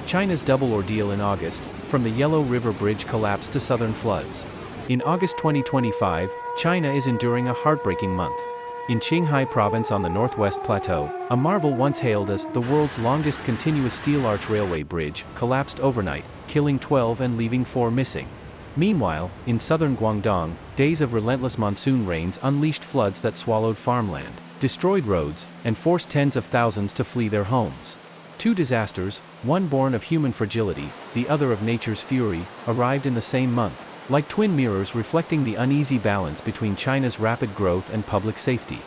China's double ordeal in August, from the Yellow River Bridge collapse to southern floods. In August 2025, China is enduring a heartbreaking month. In Qinghai province on the northwest plateau, a marvel once hailed as the world's longest continuous steel arch railway bridge collapsed overnight, killing 12 and leaving 4 missing. Meanwhile, in southern Guangdong, days of relentless monsoon rains unleashed floods that swallowed farmland, destroyed roads, and forced tens of thousands to flee their homes. Two disasters, one born of human fragility, the other of nature's fury, arrived in the same month, like twin mirrors reflecting the uneasy balance between China's rapid growth and public safety.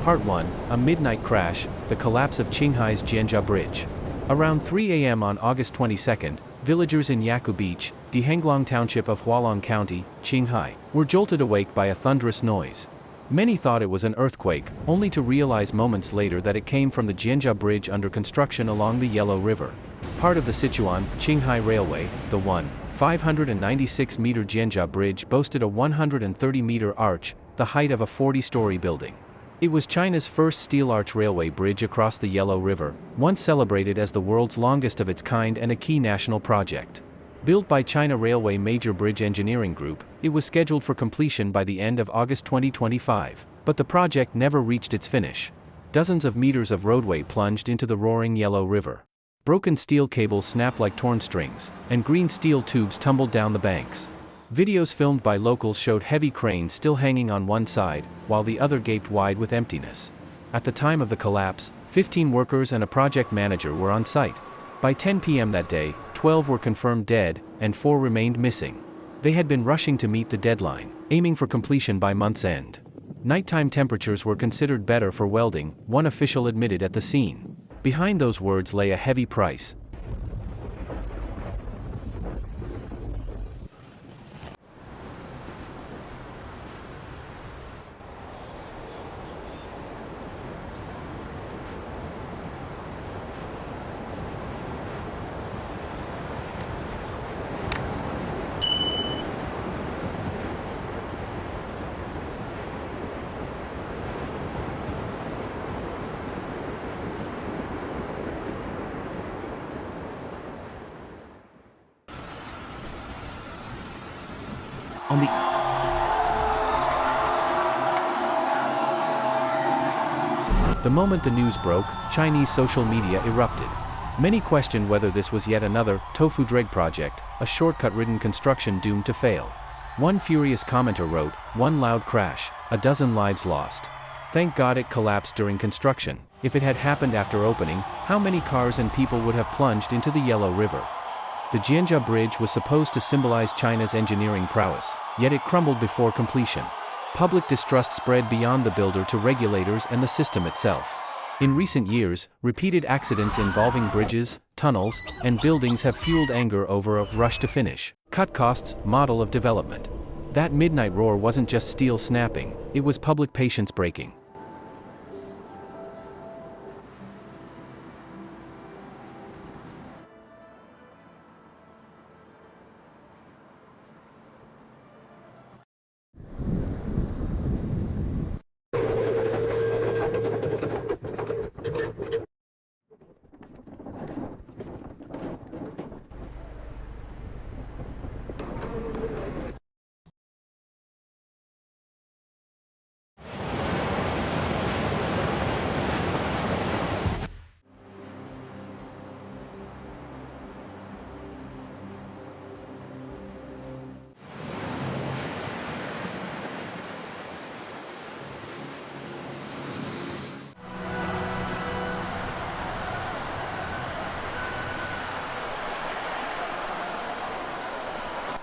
Part 1, A Midnight Crash, the Collapse of Qinghai's Ginga Bridge. Around 3 a.m. on August 22, villagers in Yaku Beach, Dihenglong Township of Hualong County, Qinghai, were jolted awake by a thunderous noise. Many thought it was an earthquake, only to realize moments later that it came from the Ginga Bridge under construction along the Yellow River. Part of the Sichuan-Qinghai Railway, the 596-meter Ginga Bridge boasted a 130-meter arch, the height of a 40-story building. It was China's first steel arch railway bridge across the Yellow River, once celebrated as the world's longest of its kind and a key national project. Built by China Railway Major Bridge Engineering Group, it was scheduled for completion by the end of August 2025, but the project never reached its finish. Dozens of meters of roadway plunged into the roaring Yellow River. Broken steel cables snapped like torn strings, and green steel tubes tumbled down the banks. Videos filmed by locals showed heavy cranes still hanging on one side, while the other gaped wide with emptiness. At the time of the collapse, 15 workers and a project manager were on site. By 10 p.m. that day, 12 were confirmed dead, and 4 remained missing. They had been rushing to meet the deadline, aiming for completion by month's end. Nighttime temperatures were considered better for welding, one official admitted at the scene. Behind those words lay a heavy price. The moment the news broke, Chinese social media erupted. Many questioned whether this was yet another tofu dreg project, a shortcut-ridden construction doomed to fail. One furious commenter wrote, "One loud crash, a dozen lives lost. Thank God it collapsed during construction. If it had happened after opening, how many cars and people would have plunged into the Yellow River?" The Ginga Bridge was supposed to symbolize China's engineering prowess, yet it crumbled before completion. Public distrust spread beyond the builder to regulators and the system itself. In recent years, repeated accidents involving bridges, tunnels, and buildings have fueled anger over a rush to finish, cut costs model of development. That midnight roar wasn't just steel snapping, it was public patience breaking.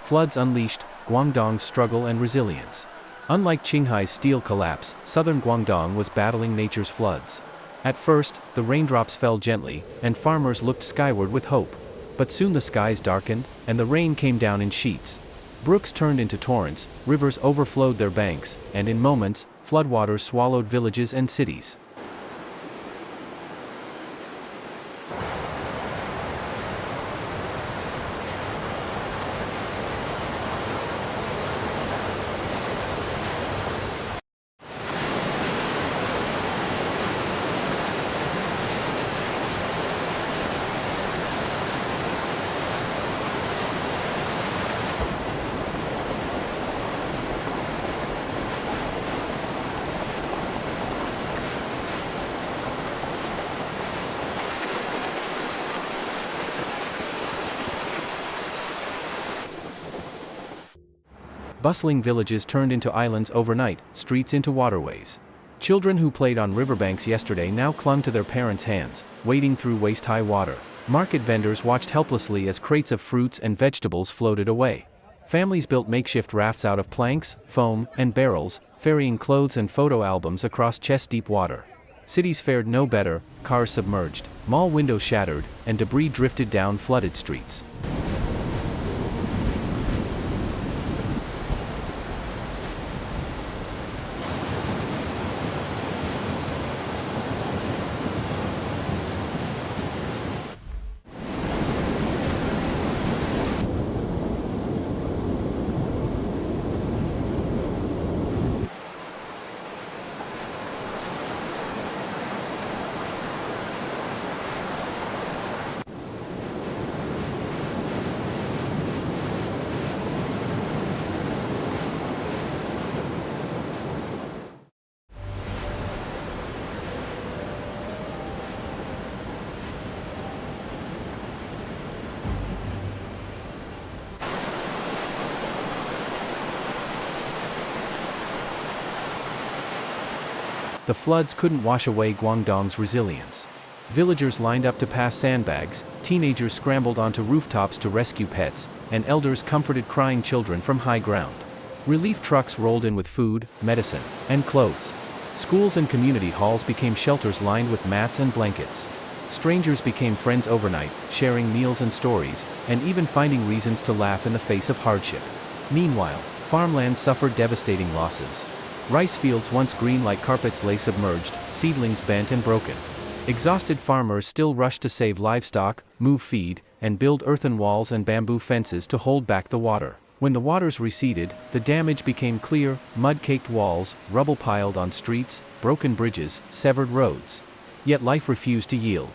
Floods unleashed Guangdong's struggle and resilience. Unlike Qinghai's steel collapse, southern Guangdong was battling nature's floods. At first, the raindrops fell gently, and farmers looked skyward with hope. But soon the skies darkened, and the rain came down in sheets. Brooks turned into torrents, rivers overflowed their banks, and in moments, floodwaters swallowed villages and cities. Bustling villages turned into islands overnight, streets into waterways. Children who played on riverbanks yesterday now clung to their parents' hands, wading through waist-high water. Market vendors watched helplessly as crates of fruits and vegetables floated away. Families built makeshift rafts out of planks, foam, and barrels, ferrying clothes and photo albums across chest-deep water. Cities fared no better, cars submerged, mall windows shattered, and debris drifted down flooded streets. The floods couldn't wash away Guangdong's resilience. Villagers lined up to pass sandbags, teenagers scrambled onto rooftops to rescue pets, and elders comforted crying children from high ground. Relief trucks rolled in with food, medicine, and clothes. Schools and community halls became shelters lined with mats and blankets. Strangers became friends overnight, sharing meals and stories, and even finding reasons to laugh in the face of hardship. Meanwhile, farmland suffered devastating losses. Rice fields once green like carpets lay submerged, seedlings bent and broken. Exhausted farmers still rushed to save livestock, move feed, and build earthen walls and bamboo fences to hold back the water. When the waters receded, the damage became clear: mud-caked walls, rubble piled on streets, broken bridges, severed roads. Yet life refused to yield.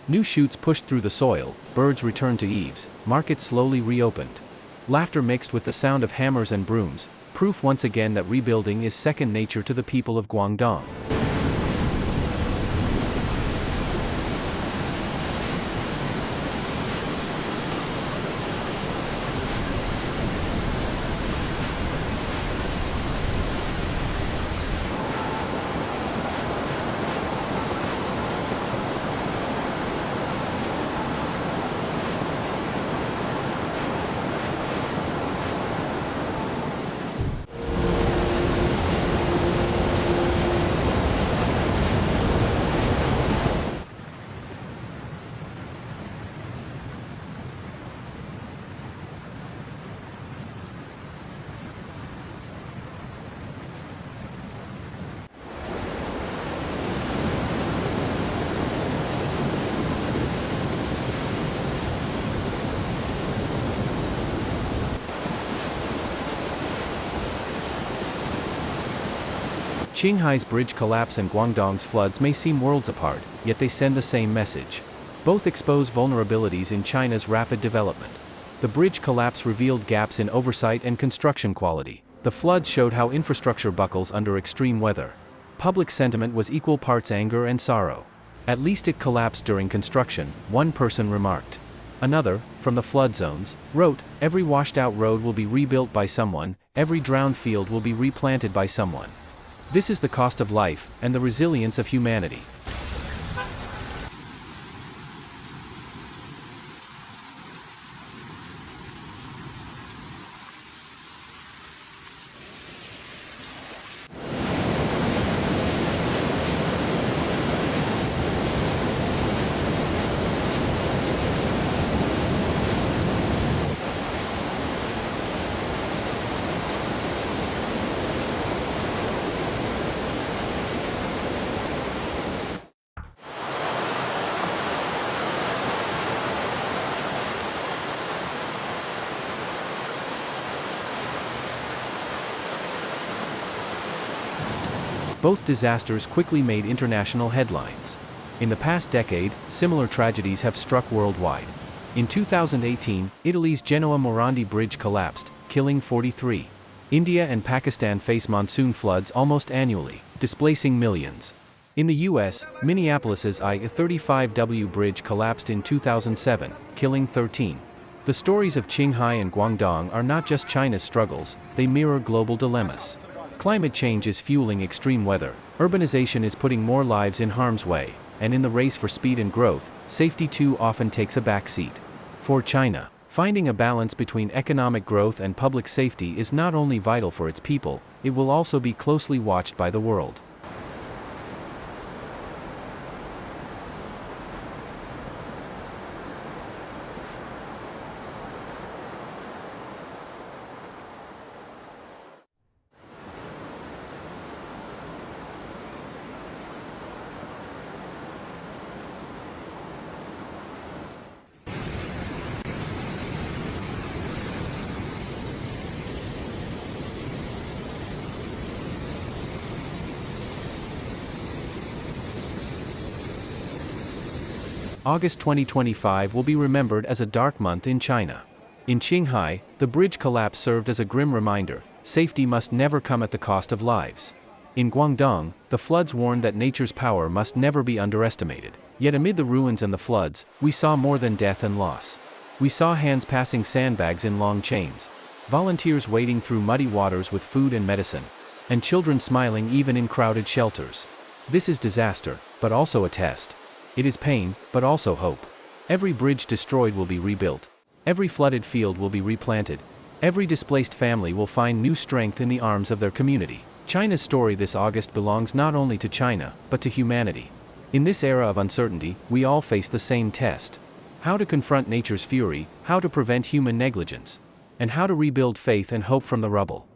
New shoots pushed through the soil, birds returned to eaves, markets slowly reopened. Laughter mixed with the sound of hammers and brooms, proof once again that rebuilding is second nature to the people of Guangdong. Qinghai's bridge collapse and Guangdong's floods may seem worlds apart, yet they send the same message. Both expose vulnerabilities in China's rapid development. The bridge collapse revealed gaps in oversight and construction quality. The floods showed how infrastructure buckles under extreme weather. Public sentiment was equal parts anger and sorrow. "At least it collapsed during construction," one person remarked. Another, from the flood zones, wrote, "Every washed-out road will be rebuilt by someone, every drowned field will be replanted by someone." This is the cost of life, and the resilience of humanity. Both disasters quickly made international headlines. In the past decade, similar tragedies have struck worldwide. In 2018, Italy's Genoa Morandi Bridge collapsed, killing 43. India and Pakistan face monsoon floods almost annually, displacing millions. In the US, Minneapolis's I-35W bridge collapsed in 2007, killing 13. The stories of Qinghai and Guangdong are not just China's struggles, they mirror global dilemmas. Climate change is fueling extreme weather, urbanization is putting more lives in harm's way, and in the race for speed and growth, safety too often takes a back seat. For China, finding a balance between economic growth and public safety is not only vital for its people, it will also be closely watched by the world. August 2025 will be remembered as a dark month in China. In Qinghai, the bridge collapse served as a grim reminder: safety must never come at the cost of lives. In Guangdong, the floods warned that nature's power must never be underestimated. Yet amid the ruins and the floods, we saw more than death and loss. We saw hands passing sandbags in long chains, volunteers wading through muddy waters with food and medicine, and children smiling even in crowded shelters. This is disaster, but also a test. It is pain, but also hope. Every bridge destroyed will be rebuilt. Every flooded field will be replanted. Every displaced family will find new strength in the arms of their community. China's story this August belongs not only to China, but to humanity. In this era of uncertainty, we all face the same test. How to confront nature's fury, how to prevent human negligence, and how to rebuild faith and hope from the rubble.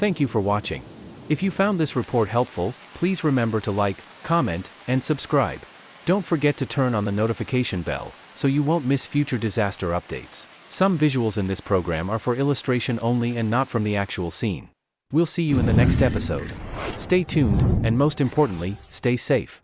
Thank you for watching. If you found this report helpful, please remember to like, comment, and subscribe. Don't forget to turn on the notification bell, so you won't miss future disaster updates. Some visuals in this program are for illustration only and not from the actual scene. We'll see you in the next episode. Stay tuned, and most importantly, stay safe.